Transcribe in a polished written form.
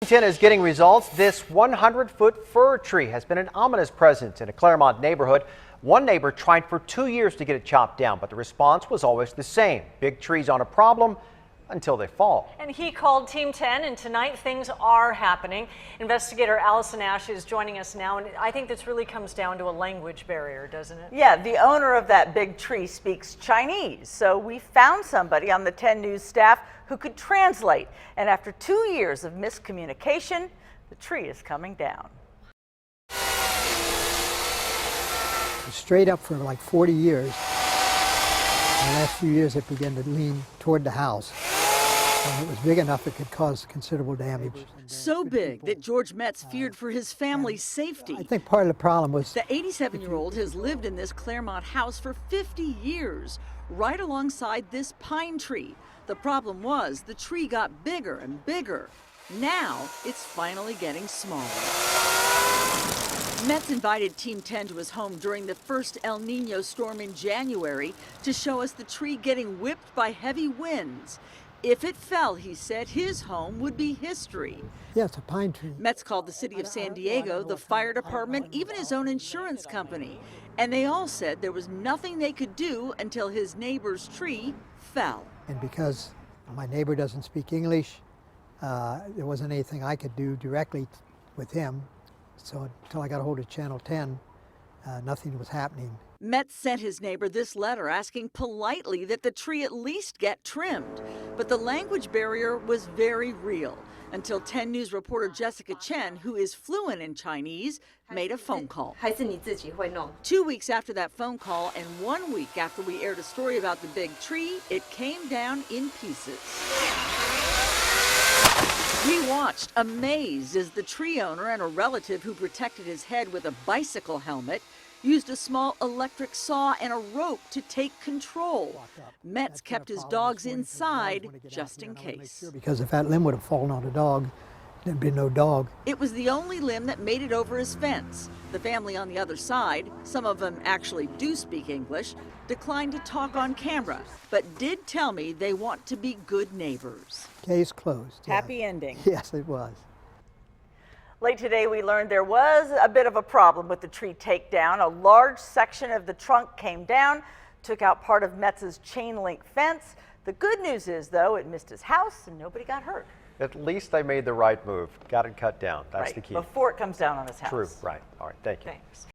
10 is getting results. This 100-foot fir tree has been an ominous presence in a Clairemont neighborhood. One neighbor tried for 2 years to get it chopped down, but the response was always the same. Big trees aren't a problem until they fall. And he called Team 10, and tonight things are happening. Investigator Allison Ash is joining us now, and I think this really comes down to a language barrier, doesn't it? Yeah, the owner of that big tree speaks Chinese, so we found somebody on the 10 News staff who could translate. And after 2 years of miscommunication, the tree is coming down. Straight up for like 40 years. In the last few years it began to lean toward the house. And it was big enough it could cause considerable damage. So big that George Metz feared for his family's safety. I think part of the problem was the 87-year-old has lived in this Clairemont house for 50 years, right alongside this pine tree. The problem was the tree got bigger and bigger. Now it's finally getting smaller. Metz invited Team 10 to his home during the first El Nino storm in January to show us the tree getting whipped by heavy winds. If it fell, he said, his home would be history. Yeah, it's a pine tree. Metz called the city of San Diego, the fire department, even his own insurance company. And they all said there was nothing they could do until his neighbor's tree fell. And because my neighbor doesn't speak English, there wasn't anything I could do directly with him. So until I got a hold of Channel 10, nothing was happening. Metz sent his neighbor this letter asking politely that the tree at least get trimmed. But the language barrier was very real until 10 News reporter Jessica Chen, who is fluent in Chinese, made a phone call. 2 weeks after that phone call and 1 week after we aired a story about the big tree, it came down in pieces. We watched, amazed, as the tree owner and a relative who protected his head with a bicycle helmet used a small electric saw and a rope to take control. Metz kept his dogs inside just in case. Because if that limb would have fallen on a dog, there'd be no dog. It was the only limb that made it over his fence. The family on the other side, some of them actually do speak English, declined to talk on camera, but did tell me they want to be good neighbors. Case closed. Yeah. Happy ending. Yes, it was. Late today, we learned there was a bit of a problem with the tree takedown. A large section of the trunk came down, took out part of Metz's chain link fence. The good news is, though, it missed his house and nobody got hurt. At least they made the right move. Got it cut down. That's right, the key. before it comes down on his house. True. Right. All right. Thank you. Thanks.